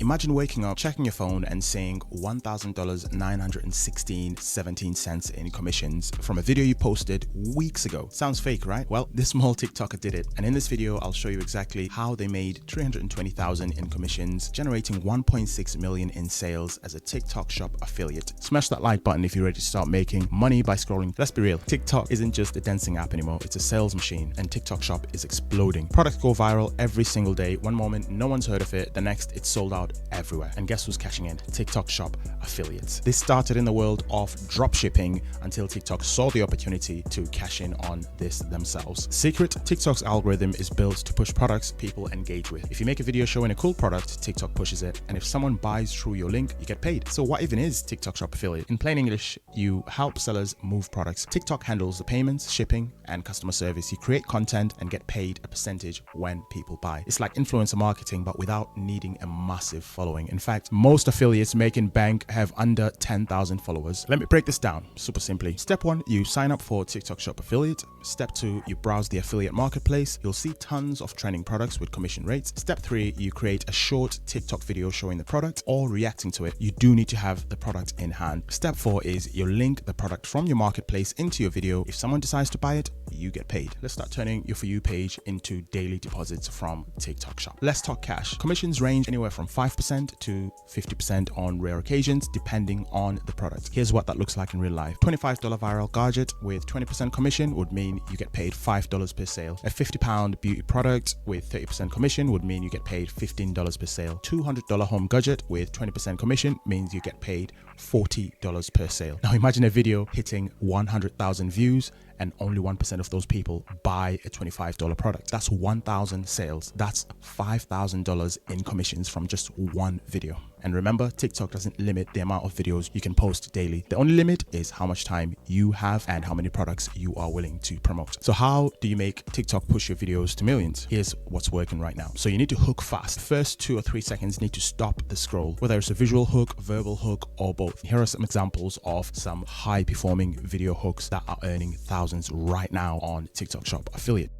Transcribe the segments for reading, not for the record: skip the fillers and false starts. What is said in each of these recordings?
Imagine waking up, checking your phone and seeing $1,916.17 in commissions from a video you posted weeks ago. Sounds fake, right? Well, this small TikToker did it. And in this video, I'll show you exactly how they made $320,000 in commissions, generating $1.6 million in sales as a TikTok shop affiliate. Smash that like button if you're ready to start making money by scrolling. Let's be real, TikTok isn't just a dancing app anymore. It's a sales machine and TikTok shop is exploding. Products go viral every single day. One moment, no one's heard of it. The next, it's sold out everywhere. And guess who's cashing in? TikTok shop affiliates. This started in the world of dropshipping until TikTok saw the opportunity to cash in on this themselves. Secret, TikTok's algorithm is built to push products people engage with. If you make a video showing a cool product, TikTok pushes it. And if someone buys through your link, you get paid. So what even is TikTok shop affiliate? In plain English, you help sellers move products. TikTok handles the payments, shipping, and customer service. You create content and get paid a percentage when people buy. It's like influencer marketing, but without needing a massive following. In fact, most affiliates making bank have under 10,000 followers. Let me break this down super simply. Step 1, you sign up for TikTok shop affiliate. Step 2, you browse the affiliate marketplace. You'll see tons of trending products with commission rates. Step 3, you create a short TikTok video showing the product or reacting to it. You do need to have the product in hand. Step 4 is you link the product from your marketplace into your video. If someone decides to buy it, you get paid. Let's start turning your For You page into daily deposits from TikTok shop. Let's talk cash. Commissions range anywhere from 5% to 50% on rare occasions, depending on the product. Here's what that looks like in real life. $25 viral gadget with 20% commission would mean you get paid $5 per sale. A £50 beauty product with 30% commission would mean you get paid $15 per sale. $200 home gadget with 20% commission means you get paid $40 per sale. Now imagine a video hitting 100,000 views and only 1% of those people buy a $25 product. That's 1,000 sales. That's $5,000 in commissions from just one video. And remember, TikTok doesn't limit the amount of videos you can post daily. The only limit is how much time you have and how many products you are willing to promote. So how do you make TikTok push your videos to millions? Here's what's working right now. So you need to hook fast. First 2 or 3 seconds need to stop the scroll, whether it's a visual hook, verbal hook, or both. Here are some examples of some high performing video hooks that are earning thousands right now on TikTok shop affiliate.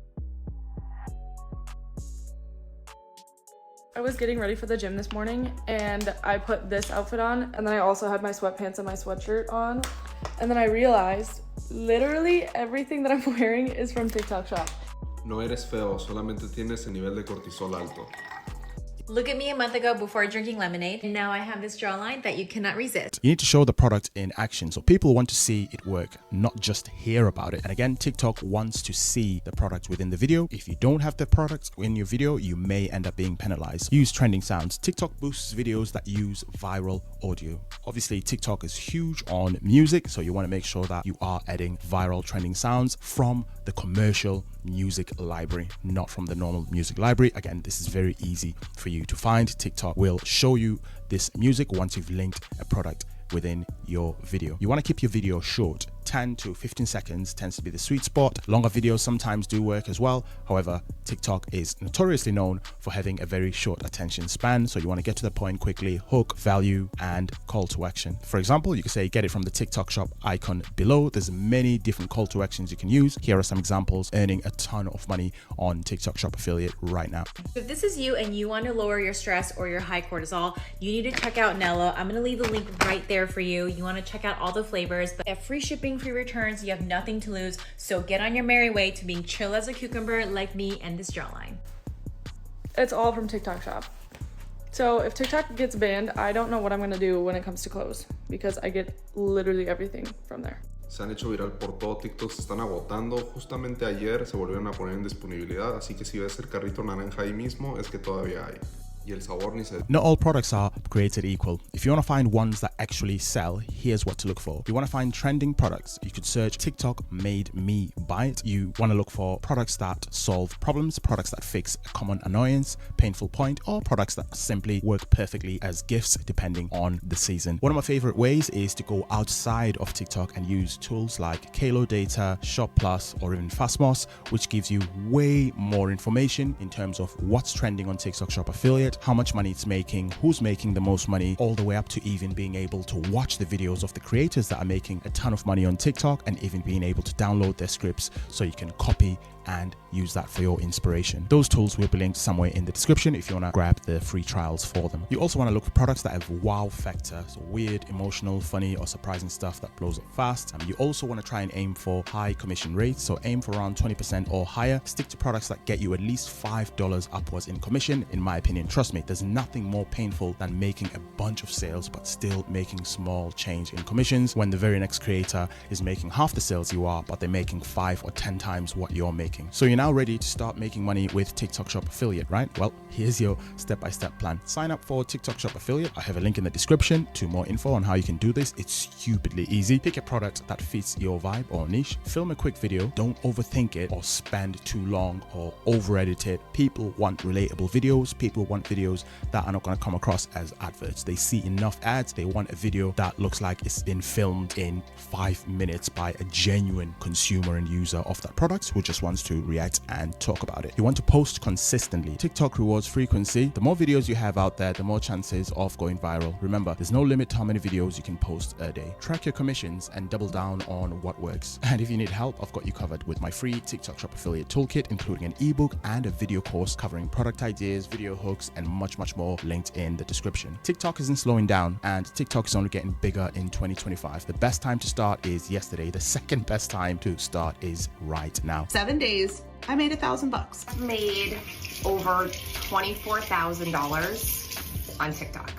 I was getting ready for the gym this morning and I put this outfit on and then I also had my sweatpants and my sweatshirt on, and then I realized literally everything that I'm wearing is from TikTok shop. No eres feo, solamente tienes el nivel de cortisol alto. Look at me a month ago before drinking lemonade, and now I have this jawline that you cannot resist. You need to show the product in action so people want to see it work, not just hear about it. And again, TikTok wants to see the product within the video. If you don't have the product in your video, you may end up being penalized. Use trending sounds. TikTok boosts videos that use viral audio. Obviously, TikTok is huge on music, so you want to make sure that you are adding viral trending sounds from the commercial music library, not from the normal music library. Again, this is very easy for you to find. TikTok will show you this music once you've linked a product within your video. You want to keep your video short. 10 to 15 seconds tends to be the sweet spot. Longer videos sometimes do work as well. However, TikTok is notoriously known for having a very short attention span. So you want to get to the point quickly, hook, value, and call to action. For example, you can say, get it from the TikTok shop icon below. There's many different call to actions you can use. Here are some examples earning a ton of money on TikTok shop affiliate right now. If this is you and you want to lower your stress or your high cortisol, you need to check out Nella. I'm going to leave the link right there for you. You want to check out all the flavors, but have free shipping, free returns. You have nothing to lose. So get on your merry way to being chill as a cucumber like me and this jawline. It's all from TikTok shop. So if TikTok gets banned, I don't know what I'm gonna do when it comes to clothes because I get literally everything from there. Se han hecho viral por todo TikTok, se están agotando. Justamente ayer se volvieron a poner en disponibilidad, así que si ves el carrito naranja ahí mismo, es que todavía hay. Y el sabor ni se... Not all products are created equal. If you want to find ones that actually sell, here's what to look for. You want to find trending products. You could search TikTok made me buy it. You want to look for products that solve problems, products that fix a common annoyance, painful point, or products that simply work perfectly as gifts depending on the season. One of my favorite ways is to go outside of TikTok and use tools like Kalo Data, Shop Plus, or even Fastmoss, which gives you way more information in terms of what's trending on TikTok shop affiliate, how much money it's making, who's making the most money, all the way up to even being able to watch the videos of the creators that are making a ton of money on TikTok and even being able to download their scripts so you can copy and use that for your inspiration. Those tools will be linked somewhere in the description if you want to grab the free trials for them. You also want to look for products that have wow factor, so weird, emotional, funny, or surprising stuff that blows up fast. You also want to try and aim for high commission rates, so aim for around 20% or higher. Stick to products that get you at least $5 upwards in commission, in my opinion. Trust me, there's nothing more painful than making a bunch of sales but still making small change in commissions when the very next creator is making half the sales you are, but they're making 5 or 10 times what you're making. So you're now ready to start making money with TikTok Shop Affiliate, right? Well, here's your step-by-step plan. Sign up for TikTok Shop Affiliate. I have a link in the description to more info on how you can do this. It's stupidly easy. Pick a product that fits your vibe or niche. Film a quick video. Don't overthink it or spend too long or over-edit it. People want relatable videos. People want videos that are not going to come across as adverts. They see enough ads. They want a video that looks like it's been filmed in 5 minutes by a genuine consumer and user of that product who just wants to react and talk about it. You want to post consistently. TikTok rewards frequency. The more videos you have out there, the more chances of going viral. Remember, there's no limit to how many videos you can post a day. Track your commissions and double down on what works. And if you need help, I've got you covered with my free TikTok Shop Affiliate Toolkit, including an ebook and a video course covering product ideas, video hooks, and much more linked in the description. TikTok isn't slowing down, and TikTok is only getting bigger in 2025. The best time to start is yesterday. The second best time to start is right now. 7 days, I made $1,000. Made over $24,000 on TikTok.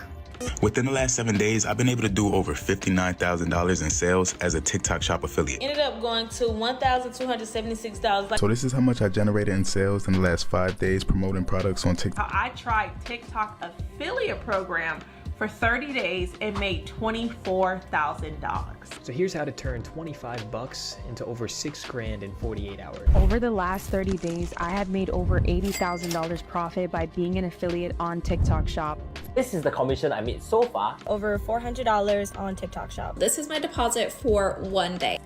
Within the last 7 days, I've been able to do over $59,000 in sales as a TikTok Shop affiliate. Ended up going to $1,276. So this is how much I generated in sales in the last 5 days promoting products on TikTok. I tried TikTok affiliate program for 30 days and made $24,000. So here's how to turn 25 bucks into over 6 grand in 48 hours. Over the last 30 days, I have made over $80,000 profit by being an affiliate on TikTok Shop. This is the commission I made so far. Over $400 on TikTok Shop. This is my deposit for 1 day.